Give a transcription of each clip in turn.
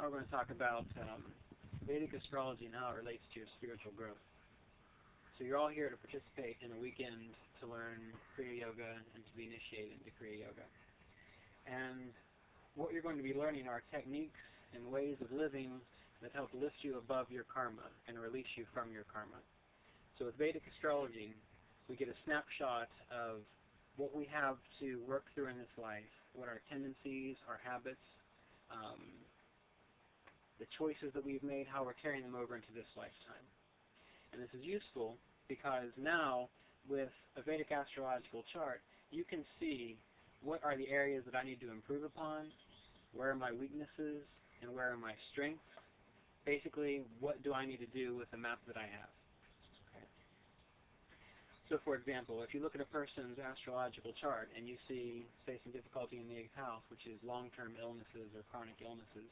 Now we're going to talk about Vedic astrology and how it relates to your spiritual growth. So you're all here to participate in a weekend to learn Kriya Yoga and to be initiated into Kriya Yoga. And what you're going to be learning are techniques and ways of living that help lift you above your karma and release you from your karma. So with Vedic astrology, we get a snapshot of what we have to work through in this life, what our tendencies, our habits, the choices that we've made, how we're carrying them over into this lifetime. And this is useful because now, with a Vedic astrological chart, you can see what are the areas that I need to improve upon, where are my weaknesses, and where are my strengths. Basically, what do I need to do with the map that I have? Okay. So, for example, if you look at a person's astrological chart and you see, say, some difficulty in the 8th house, which is long-term illnesses or chronic illnesses,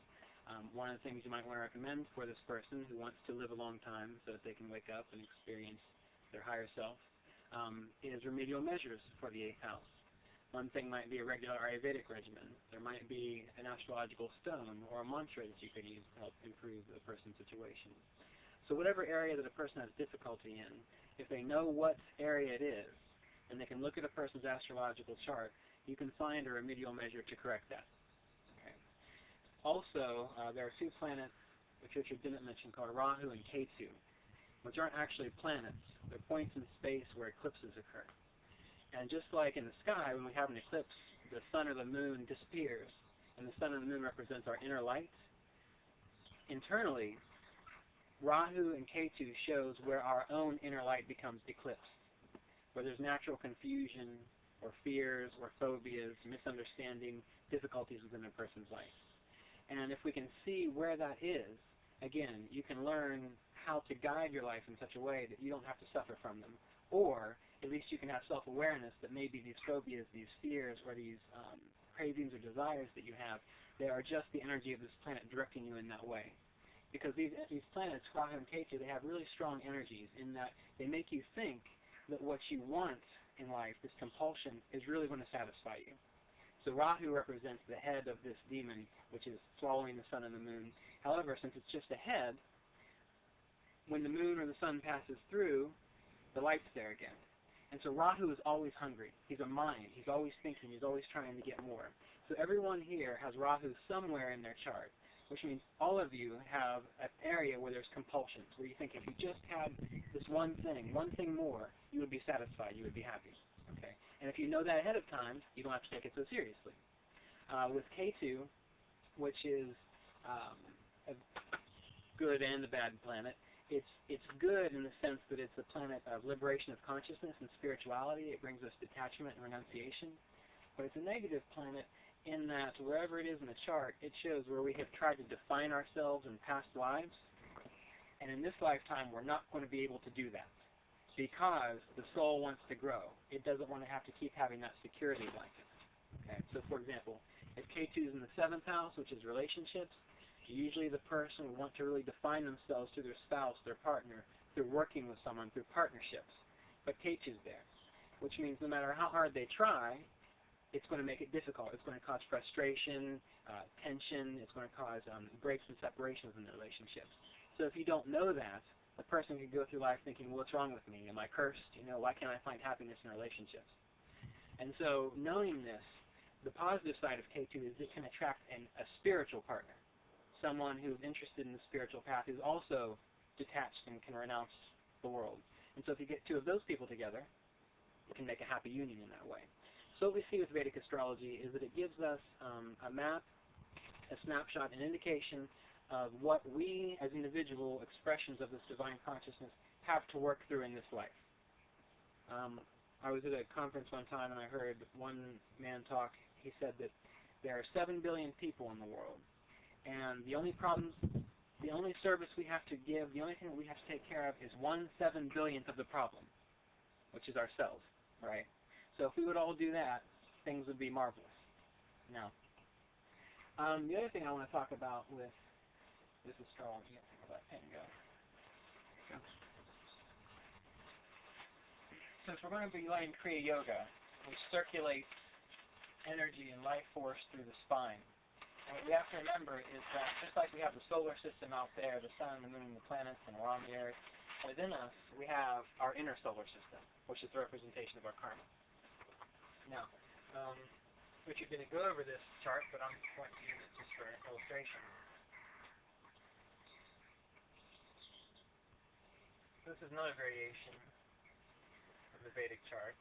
one of the things you might want to recommend for this person who wants to live a long time so that they can wake up and experience their higher self is remedial measures for the 8th house. One thing might be a regular Ayurvedic regimen. There might be an astrological stone or a mantra that you could use to help improve the person's situation. So whatever area that a person has difficulty in, if they know what area it is, and they can look at a person's astrological chart, you can find a remedial measure to correct that. Also, there are two planets, which Richard didn't mention, called Rahu and Ketu, which aren't actually planets. They're points in space where eclipses occur. And just like in the sky, when we have an eclipse, the sun or the moon disappears, and the sun and the moon represents our inner light. Internally, Rahu and Ketu shows where our own inner light becomes eclipsed, where there's natural confusion or fears or phobias, misunderstanding, difficulties within a person's life. And if we can see where that is, again, you can learn how to guide your life in such a way that you don't have to suffer from them. Or at least you can have self-awareness that maybe these phobias, these fears, or these cravings or desires that you have, they are just the energy of this planet directing you in that way. Because these planets, Rahu and Ketu, they have really strong energies in that they make you think that what you want in life, this compulsion, is really going to satisfy you. So Rahu represents the head of this demon, which is swallowing the sun and the moon. However, since it's just a head, when the moon or the sun passes through, the light's there again. And so Rahu is always hungry. He's a mind. He's always thinking. He's always trying to get more. So everyone here has Rahu somewhere in their chart, which means all of you have an area where there's compulsions, where you think if you just had this one thing more, you would be satisfied, you would be happy. Okay. And if you know that ahead of time, you don't have to take it so seriously. With Ketu, which is a good and a bad planet, it's good in the sense that it's a planet of liberation of consciousness and spirituality. It brings us detachment and renunciation. But it's a negative planet in that wherever it is in the chart, it shows where we have tried to define ourselves in past lives. And in this lifetime, we're not going to be able to do that, because the soul wants to grow. It doesn't want to have to keep having that security blanket. Okay? So, for example, if Ketu is in the 7th house, which is relationships, usually the person will want to really define themselves through their spouse, their partner, through working with someone, through partnerships. But Ketu's there, which means no matter how hard they try, it's going to make it difficult. It's going to cause frustration, tension. It's going to cause breaks and separations in the relationships. So if you don't know that, a person can go through life thinking, well, what's wrong with me? Am I cursed? Why can't I find happiness in relationships? And so knowing this, the positive side of Ketu is it can attract a spiritual partner, someone who's interested in the spiritual path, who's also detached and can renounce the world. And so if you get two of those people together, you can make a happy union in that way. So what we see with Vedic astrology is that it gives us a map, a snapshot, an indication of what we as individual expressions of this divine consciousness have to work through in this life. I was at a conference one time and I heard one man talk. He said that there are 7 billion people in the world, and the only service we have to give, the only thing that we have to take care of is 1/7 billionth of the problem, which is ourselves, right? So if we would all do that, things would be marvelous. Now, the other thing I want to talk about with this astrology, I'll let that pen go. There you go. Since we're going to be learning Kriya Yoga, we circulate energy and life force through the spine. And what we have to remember is that just like we have the solar system out there, the sun, the moon, the planets, and around the earth, within us we have our inner solar system, which is the representation of our karma. Now, Richard's going to go over this chart, but I'm going to use it just for illustration. This is another variation of the Vedic chart.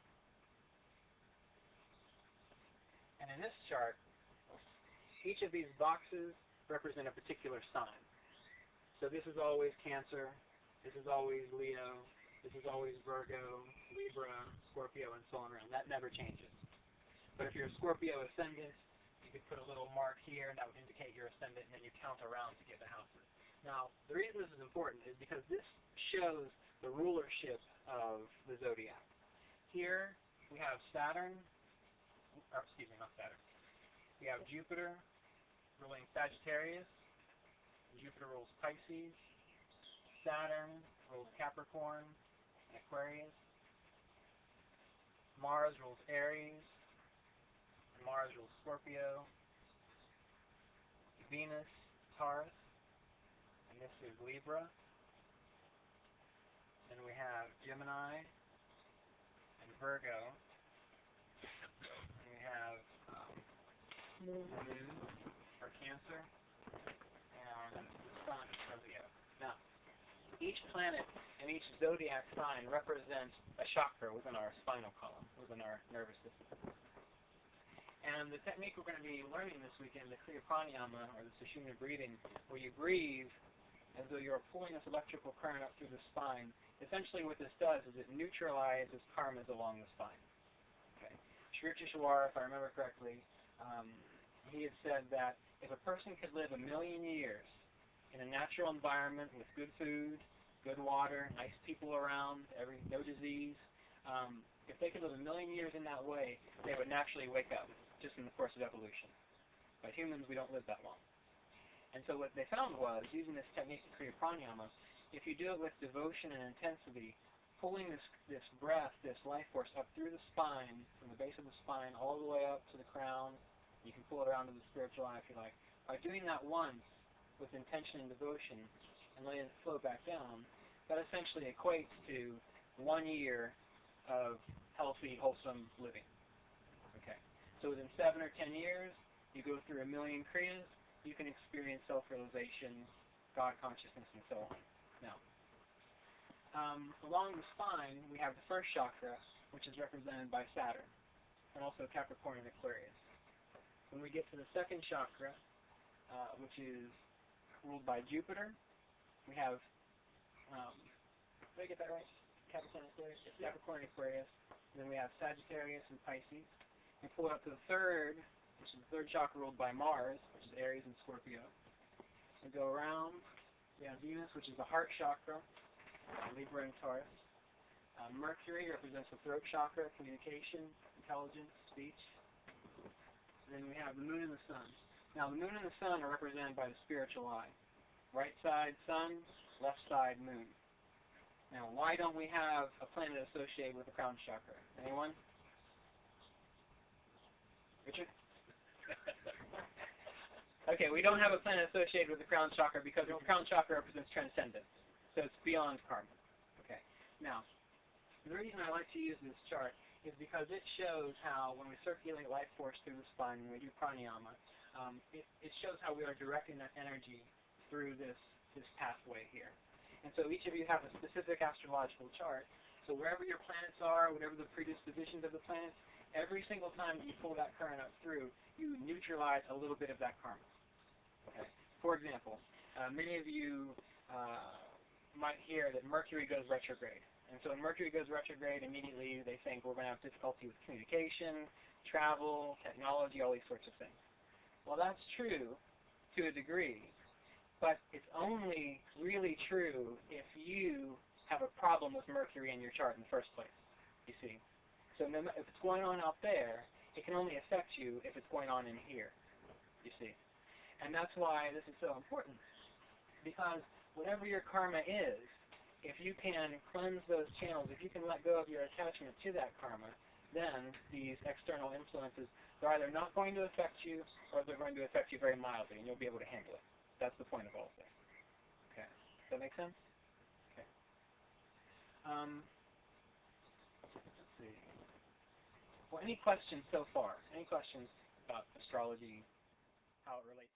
And in this chart, each of these boxes represent a particular sign. So this is always Cancer, this is always Leo, this is always Virgo, Libra, Scorpio, and so on around. That never changes. But if you're a Scorpio ascendant, you could put a little mark here, and that would indicate your ascendant, and then you count around to get the houses. Now, the reason this is important is because this shows the rulership of the zodiac. Here, we have Saturn, or excuse me, not Saturn. We have Jupiter ruling Sagittarius. Jupiter rules Pisces. Saturn rules Capricorn and Aquarius. Mars rules Aries. And Mars rules Scorpio. Venus, Taurus. And this is Libra. Then we have Gemini and Virgo. And we have the Moon for Cancer and the Sun for Leo. Now, each planet and each zodiac sign represents a chakra within our spinal column, within our nervous system. And the technique we're going to be learning this weekend, the Kriya pranayama, or the Sushumna breathing, where you breathe as though you're pulling this electrical current up through the spine. Essentially what this does is it neutralizes karmas along the spine. Okay. Sri Rishwar, if I remember correctly, he had said that if a person could live 1,000,000 years in a natural environment with good food, good water, nice people around, no disease, if they could live 1,000,000 years in that way, they would naturally wake up, just in the course of evolution. But humans, we don't live that long. And so what they found was, using this technique of Kriya pranayama, if you do it with devotion and intensity, pulling this breath, this life force up through the spine, from the base of the spine all the way up to the crown, you can pull it around to the spiritual eye if you like. By doing that once with intention and devotion and letting it flow back down, that essentially equates to 1 year of healthy, wholesome living. Okay. So within 7 or 10 years, you go through 1,000,000 kriyas, you can experience self-realization, God consciousness, and so on. Now, along the spine, we have the first chakra, which is represented by Saturn, and also Capricorn and Aquarius. When we get to the second chakra, which is ruled by Jupiter, we have, did I get that right? Capricorn and Aquarius? Yes, Capricorn and Aquarius. And then we have Sagittarius and Pisces. We pull it up to the third, which is the third chakra ruled by Mars, which is Aries and Scorpio. We go around, we have Venus, which is the heart chakra, Libra and Taurus. Mercury represents the throat chakra, communication, intelligence, speech. And then we have the moon and the sun. Now, the moon and the sun are represented by the spiritual eye. Right side, sun, left side, moon. Now, why don't we have a planet associated with the crown chakra? Anyone? Richard? Okay, we don't have a planet associated with the crown chakra because the crown chakra represents transcendence. So it's beyond karma. Okay. Now, the reason I like to use this chart is because it shows how when we circulate life force through the spine, when we do pranayama, it shows how we are directing that energy through this pathway here. And so each of you have a specific astrological chart. So wherever your planets are, whatever the predispositions of the planets, every single time that you pull that current up through, you neutralize a little bit of that karma. Okay. For example, many of you might hear that Mercury goes retrograde. And so when Mercury goes retrograde, immediately they think we're going to have difficulty with communication, travel, technology, all these sorts of things. Well, that's true to a degree, but it's only really true if you have a problem with Mercury in your chart in the first place, you see. So if it's going on out there, it can only affect you if it's going on in here, you see. And that's why this is so important, because whatever your karma is, if you can cleanse those channels, if you can let go of your attachment to that karma, then these external influences, they're either not going to affect you or they're going to affect you very mildly, and you'll be able to handle it. That's the point of all of this. Okay. Does that make sense? Okay. Let's see. Well, any questions so far? Any questions about astrology, how it relates?